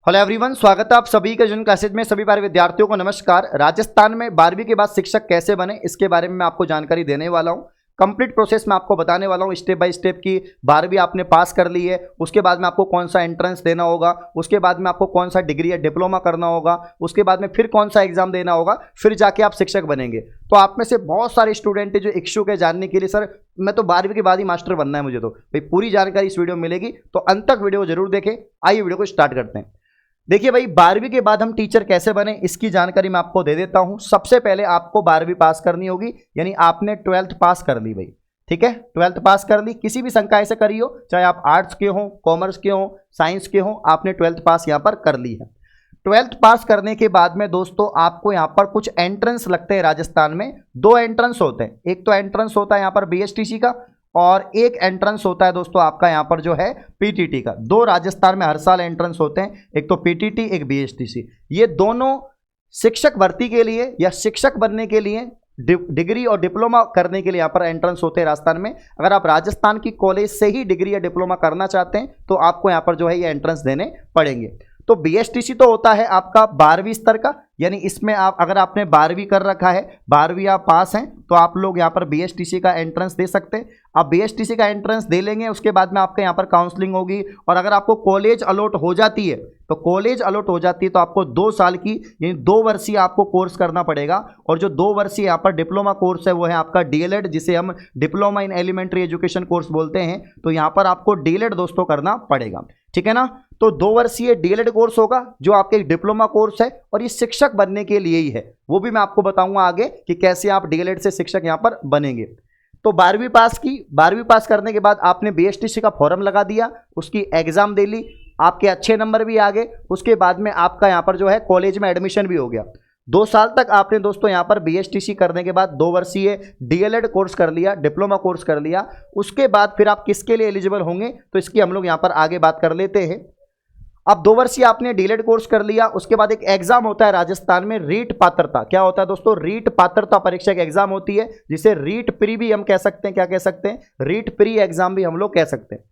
Hello everyone, स्वागत है आप सभी के जन क्लासेज में। सभी बारे विद्यार्थियों को नमस्कार। राजस्थान में 12वीं के बाद शिक्षक कैसे बने इसके बारे में मैं आपको जानकारी देने वाला हूं। कंप्लीट प्रोसेस मैं आपको बताने वाला हूं स्टेप बाय स्टेप की। 12वीं आपने पास कर ली है, उसके बाद में आपको कौन सा एंट्रेंस देना होगा, उसके बाद में आपको कौन सा डिग्री या डिप्लोमा करना होगा, उसके बाद में फिर कौन सा एग्जाम देना होगा, फिर जाके आप शिक्षक बनेंगे। तो आप में से बहुत सारे स्टूडेंट है जो इच्छुक है जानने के लिए, सर मैं तो 12वीं के बाद ही मास्टर बनना है मुझे, तो भाई पूरी जानकारी इस वीडियो में मिलेगी, तो अंत तक वीडियो जरूर देखें। आइए वीडियो को स्टार्ट करते हैं। देखिए भाई, 12वीं के बाद हम टीचर कैसे बने इसकी जानकारी मैं आपको दे देता हूं। सबसे पहले आपको 12वीं पास करनी होगी, यानी आपने 12th पास कर ली भाई, ठीक है। 12th पास कर ली, किसी भी संकाय से करी हो, चाहे आप आर्ट्स के हो, कॉमर्स के हो, साइंस के हो, आपने 12th पास यहाँ पर कर ली है। 12th पास करने के बाद में दोस्तों आपको यहाँ पर कुछ एंट्रेंस लगते हैं। राजस्थान में 2 एंट्रेंस होते हैं। एक तो एंट्रेंस होता है यहाँ पर BSTC का, और एक एंट्रेंस होता है दोस्तों आपका यहाँ पर जो है PTT का। 2 राजस्थान में हर साल एंट्रेंस होते हैं, एक तो PTT एक BSTC। ये दोनों शिक्षक भर्ती के लिए या शिक्षक बनने के लिए, डिग्री और डिप्लोमा करने के लिए यहाँ पर एंट्रेंस होते हैं राजस्थान में। अगर आप राजस्थान की कॉलेज से ही डिग्री या डिप्लोमा करना चाहते हैं तो आपको यहाँ पर जो है ये एंट्रेंस देने पड़ेंगे। तो BSTC तो होता है आपका 12वीं स्तर का, यानी इसमें आप अगर आपने 12वीं कर रखा है, 12वीं आप पास हैं, तो आप लोग यहाँ पर BSTC का एंट्रेंस दे सकते हैं। आप BSTC का एंट्रेंस दे लेंगे, उसके बाद में आपके यहाँ पर काउंसलिंग होगी, और अगर आपको कॉलेज अलॉट हो जाती है तो कॉलेज अलॉट हो जाती है तो आपको 2 साल की यानी 2 वर्षीय आपको कोर्स करना पड़ेगा। और जो 2 वर्षीय यहाँ पर डिप्लोमा कोर्स है वो है आपका DLED, जिसे हम diploma in elementary education course बोलते हैं। तो यहाँ पर आपको DLED दोस्तों करना पड़ेगा, ठीक है ना। तो 2 वर्षीय DLED कोर्स होगा जो आपके डिप्लोमा कोर्स है, और ये शिक्षक बनने के लिए ही है। वो भी मैं आपको बताऊंगा आगे कि कैसे आप DLED से शिक्षक यहाँ पर बनेंगे। तो 12वीं पास की, 12वीं पास करने के बाद आपने BSTC का फॉर्म लगा दिया, उसकी एग्जाम दे ली, आपके अच्छे नंबर भी आ गए। उसके बाद में आपका यहाँ पर जो है कॉलेज में एडमिशन भी हो गया। 2 साल तक आपने दोस्तों यहाँ पर BSTC करने के बाद 2 वर्षीय DLED कोर्स कर लिया, डिप्लोमा कोर्स कर लिया। उसके बाद फिर आप किसके लिए एलिजिबल होंगे तो इसकी हम लोग यहाँ पर आगे बात कर लेते हैं। अब 2 वर्षीय आपने DLED कोर्स कर लिया, उसके बाद एक एग्जाम होता है राजस्थान में, रीट पात्रता। क्या होता है दोस्तों? रीट पात्रता परीक्षा की एग्जाम होती है, जिसे रीट प्री भी हम कह सकते हैं। क्या कह सकते हैं? रीट प्री एग्जाम भी हम लोग कह सकते हैं।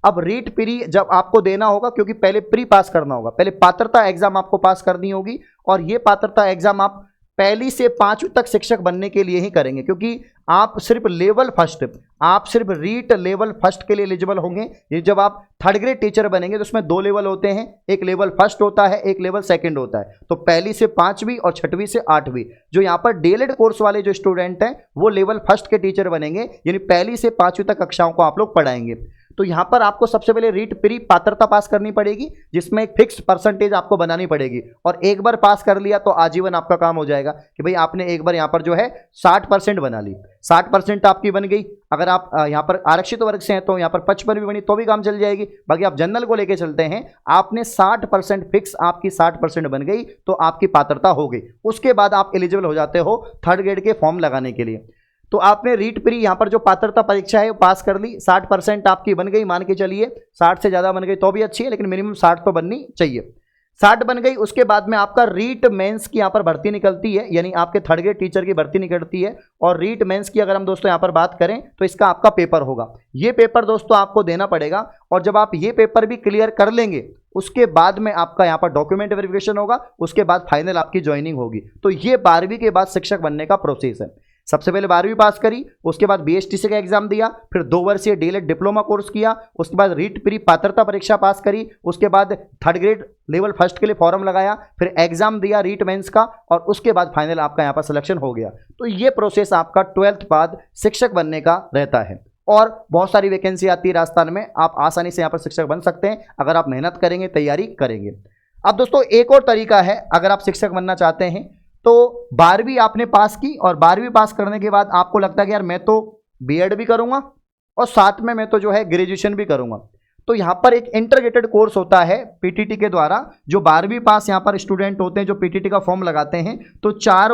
अब रीट प्री जब आपको देना होगा, क्योंकि पहले प्री पास करना होगा, पहले पात्रता एग्जाम आपको पास करनी होगी, और ये पात्रता एग्जाम आप 1ली से 5वीं तक शिक्षक बनने के लिए ही करेंगे, क्योंकि आप सिर्फ लेवल फर्स्ट, आप सिर्फ रीट लेवल फर्स्ट के लिए एलिजिबल होंगे। ये जब आप 3rd ग्रेड टीचर बनेंगे तो उसमें 2 लेवल होते हैं, एक लेवल फर्स्ट होता है, एक लेवल सेकंड होता है। तो 1ली से 5वीं और 6वीं से 8वीं जो यहाँ पर DLED कोर्स वाले जो स्टूडेंट हैं वो लेवल फर्स्ट के टीचर बनेंगे, यानी 1ली से 5वीं तक कक्षाओं को आप लोग पढ़ाएंगे। तो यहाँ पर आपको सबसे पहले रीट प्री पात्रता पास करनी पड़ेगी, जिसमें एक फिक्स परसेंटेज आपको बनानी पड़ेगी, और एक बार पास कर लिया तो आजीवन आपका काम हो जाएगा कि भाई आपने एक बार यहाँ पर जो है 60% बना ली। 60% आपकी बन गई। अगर आप यहाँ पर आरक्षित वर्ग से हैं तो यहाँ पर 55 भी बनी तो भी काम चल जाएगी। बाकी आप जनरल को लेके चलते हैं, आपने 60% फिक्स, आपकी 60% बन गई तो आपकी पात्रता हो गई। उसके बाद आप एलिजिबल हो जाते हो 3rd ग्रेड के फॉर्म लगाने के लिए। तो आपने रीट प्री यहाँ पर जो पात्रता परीक्षा है वो पास कर ली, 60% आपकी बन गई, मान के चलिए 60 से ज़्यादा बन गई तो भी अच्छी है, लेकिन मिनिमम 60 तो बननी चाहिए। 60 बन गई, उसके बाद में आपका रीट मेंस की यहाँ पर भर्ती निकलती है, यानी आपके 3rd ग्रेड टीचर की भर्ती निकलती है। और रीट मेंस की अगर हम दोस्तों यहाँ पर बात करें तो इसका आपका पेपर होगा। ये पेपर दोस्तों आपको देना पड़ेगा, और जब आप ये पेपर भी क्लियर कर लेंगे उसके बाद में आपका यहाँ पर डॉक्यूमेंट वेरिफिकेशन होगा, उसके बाद फाइनल आपकी ज्वाइनिंग होगी। तो ये 12वीं के बाद शिक्षक बनने का प्रोसेस है। सबसे पहले 12वीं पास करी, उसके बाद BSTC का एग्जाम दिया, फिर 2 वर्षीय DLED डिप्लोमा कोर्स किया, उसके बाद रीट प्री पात्रता परीक्षा पास करी, उसके बाद 3rd ग्रेड लेवल फर्स्ट के लिए फॉर्म लगाया, फिर एग्जाम दिया रीट मेंस का, और उसके बाद फाइनल आपका यहाँ पर सिलेक्शन हो गया। तो ये प्रोसेस आपका 12th बाद शिक्षक बनने का रहता है, और बहुत सारी वैकेंसी आती है राजस्थान में। आप आसानी से यहाँ पर शिक्षक बन सकते हैं अगर आप मेहनत करेंगे, तैयारी करेंगे। अब दोस्तों एक और तरीका है, अगर आप शिक्षक बनना चाहते हैं तो 12वीं आपने पास की, और 12वीं पास करने के बाद आपको लगता है कि यार मैं तो B.Ed भी करूंगा और साथ में मैं तो जो है ग्रेजुएशन भी करूंगा। तो यहाँ पर एक इंटीग्रेटेड कोर्स होता है PTT के द्वारा, जो 12वीं पास यहाँ पर स्टूडेंट होते हैं जो PTT का फॉर्म लगाते हैं, तो 4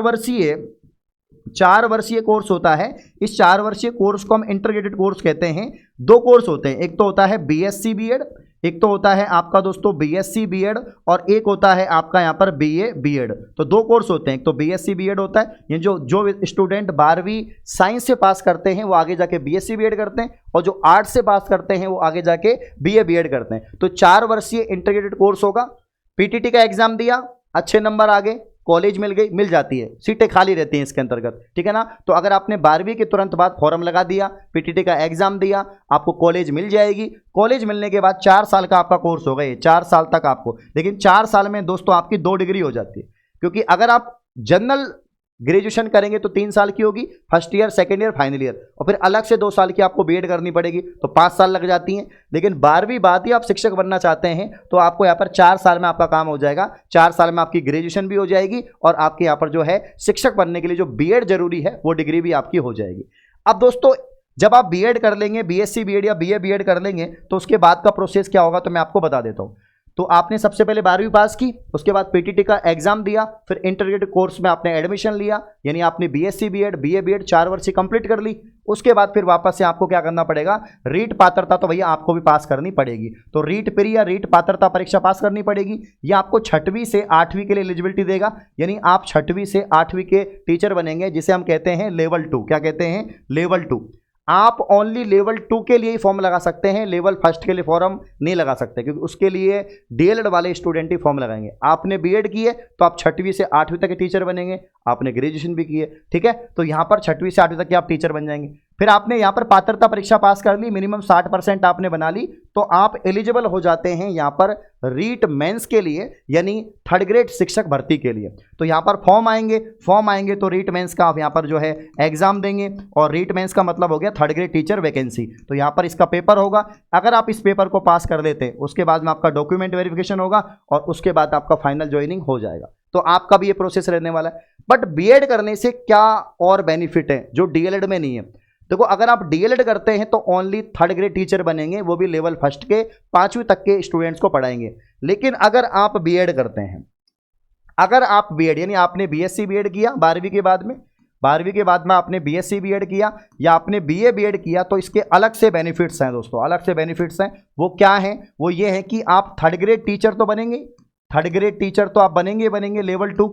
वर्षीय कोर्स होता है। इस 4 वर्षीय कोर्स को हम इंटीग्रेटेड कोर्स कहते हैं। 2 कोर्स होते हैं, एक तो होता है BSc B.Ed, एक तो होता है आपका दोस्तों BSc B.Ed, और एक होता है आपका यहाँ पर BA B.Ed। तो 2 कोर्स होते हैं, एक तो BSc B.Ed होता है, ये जो स्टूडेंट 12वीं साइंस से पास करते हैं वो आगे जाके BSc B.Ed करते हैं, और जो आर्ट्स से पास करते हैं वो आगे जाके BA B.Ed करते हैं। तो 4 वर्षीय इंटीग्रेटेड कोर्स होगा। पीटीटी का एग्जाम दिया, अच्छे नंबर आ गए, कॉलेज मिल गई, मिल जाती है, सीटें खाली रहती हैं इसके अंतर्गत, ठीक है ना। तो अगर आपने 12वीं के तुरंत बाद फॉर्म लगा दिया, पीटीटी का एग्जाम दिया, आपको कॉलेज मिल जाएगी। कॉलेज मिलने के बाद 4 साल का आपका कोर्स हो गए, 4 साल तक आपको, लेकिन 4 साल में दोस्तों आपकी 2 डिग्री हो जाती है, क्योंकि अगर आप जनरल ग्रेजुएशन करेंगे तो 3 साल की होगी, first year, second year, final year, और फिर अलग से 2 साल की आपको बीएड करनी पड़ेगी, तो 5 साल लग जाती हैं। लेकिन 12वीं बाद ही आप शिक्षक बनना चाहते हैं तो आपको यहाँ पर 4 साल में आपका काम हो जाएगा, 4 साल में आपकी ग्रेजुएशन भी हो जाएगी और आपके यहाँ पर जो है शिक्षक बनने के लिए जो बीएड जरूरी है वो डिग्री भी आपकी हो जाएगी। अब दोस्तों जब आप बीएड कर लेंगे, बीएससी बीएड या बीए बीएड कर लेंगे, तो उसके बाद का प्रोसेस क्या होगा तो मैं आपको बता देता हूँ। तो आपने सबसे पहले 12वीं पास की, उसके बाद पीटीटी का एग्जाम दिया, फिर इंटीग्रेटेड कोर्स में आपने एडमिशन लिया, यानी आपने बीएससी बीएड बीए बीएड 4 वर्ष कंप्लीट कर ली। उसके बाद फिर वापस से आपको क्या करना पड़ेगा, रीट पात्रता तो भैया आपको भी पास करनी पड़ेगी, तो रीट प्री या रीट पात्रता परीक्षा पास करनी पड़ेगी। ये आपको 6वीं से 8वीं के लिए एलिजिबिलिटी देगा, यानी आप 6वीं से 8वीं के टीचर बनेंगे, जिसे हम कहते हैं लेवल 2। क्या कहते हैं? लेवल 2। आप ओनली लेवल 2 के लिए ही फॉर्म लगा सकते हैं, लेवल 1 के लिए फॉर्म नहीं लगा सकते, क्योंकि उसके लिए डीएलएड वाले स्टूडेंट ही फॉर्म लगाएंगे। आपने बीएड की है तो आप 6वीं से 8वीं तक के टीचर बनेंगे, आपने ग्रेजुएशन भी की है, ठीक है, तो यहाँ पर 6वीं से 8वीं तक के आप टीचर बन जाएंगे। फिर आपने यहाँ पर पात्रता परीक्षा पास कर ली, मिनिमम 60% आपने बना ली, तो आप एलिजिबल हो जाते हैं यहाँ पर रीट मेंस के लिए, यानी 3rd ग्रेड शिक्षक भर्ती के लिए। तो यहाँ पर फॉर्म आएंगे तो रीट मेंस का आप यहाँ पर जो है एग्जाम देंगे, और रीट मेंस का मतलब हो गया 3rd ग्रेड टीचर वैकेंसी। तो यहाँ पर इसका पेपर होगा, अगर आप इस पेपर को पास कर लेते हैं उसके बाद में आपका डॉक्यूमेंट वेरिफिकेशन होगा और उसके बाद आपका फाइनल ज्वाइनिंग हो जाएगा। तो आपका भी ये प्रोसेस रहने वाला है। बट बीएड करने से क्या और बेनिफिट है जो डीएलएड में नहीं है? देखो, अगर आप डीएलएड करते हैं तो ओनली 3rd ग्रेड टीचर बनेंगे, वो भी लेवल 1 के 5वीं तक के स्टूडेंट्स को पढ़ाएंगे। लेकिन अगर आप बीएड करते हैं, अगर आप बीएड यानी आपने बीएससी बीएड किया 12वीं के बाद में आपने बीएससी बीएड किया या आपने बीए बीएड किया, तो इसके अलग से बेनिफिट्स हैं दोस्तों, अलग से बेनिफिट्स हैं। वो क्या हैं? वो ये है कि आप 3rd ग्रेड टीचर तो बनेंगे, 3rd ग्रेड टीचर तो आप बनेंगे लेवल 2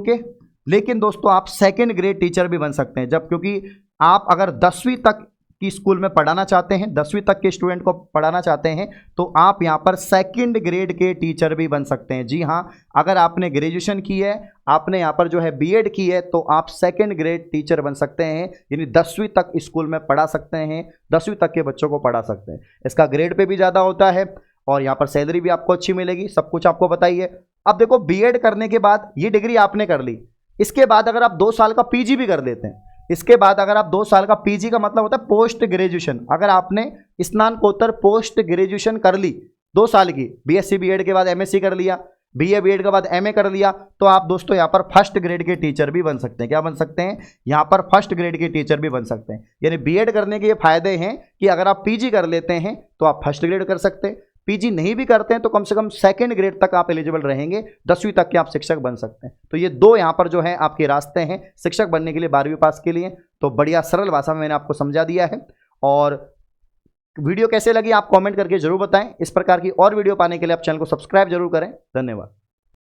के, लेकिन दोस्तों आप 2nd ग्रेड टीचर भी बन सकते हैं। जब क्योंकि आप अगर 10वीं तक की स्कूल में पढ़ाना चाहते हैं, 10वीं तक के स्टूडेंट को पढ़ाना चाहते हैं, तो आप यहाँ पर 2nd ग्रेड के टीचर भी बन सकते हैं। जी हाँ, अगर आपने ग्रेजुएशन की है, आपने यहाँ पर जो है बीएड की है, तो आप 2nd ग्रेड टीचर बन सकते हैं, यानी 10वीं तक स्कूल में पढ़ा सकते हैं, 10वीं तक के बच्चों को पढ़ा सकते हैं। इसका ग्रेड पे भी ज़्यादा होता है और यहाँ पर सैलरी भी आपको अच्छी मिलेगी, सब कुछ आपको बताइए। अब देखो, बीएड करने के बाद ये डिग्री आपने कर ली, इसके बाद अगर आप 2 साल का पीजी भी कर लेते हैं, इसके बाद अगर आप 2 साल का पीजी का मतलब होता है पोस्ट ग्रेजुएशन, अगर आपने स्नातकोत्तर पोस्ट ग्रेजुएशन कर ली 2 साल की, बीएससी बीएड के बाद एमएससी कर लिया, बीए बीएड के बाद एमए कर लिया, तो आप दोस्तों यहाँ पर 1st ग्रेड के टीचर भी बन सकते हैं। क्या बन सकते हैं? यहाँ पर 1st ग्रेड के टीचर भी बन सकते हैं। यानी बीएड करने के ये फायदे हैं कि अगर आप पीजी कर लेते हैं तो आप 1st ग्रेड कर सकते हैं, पीजी नहीं भी करते हैं तो कम से कम 2nd ग्रेड तक आप एलिजिबल रहेंगे, 10वीं तक के आप शिक्षक बन सकते हैं। तो ये 2 यहाँ पर जो है आपके रास्ते हैं शिक्षक बनने के लिए 12वीं पास के लिए। तो बढ़िया सरल भाषा में मैंने आपको समझा दिया है। और वीडियो कैसे लगी आप कमेंट करके जरूर बताएं। इस प्रकार की और वीडियो पाने के लिए आप चैनल को सब्सक्राइब जरूर करें। धन्यवाद।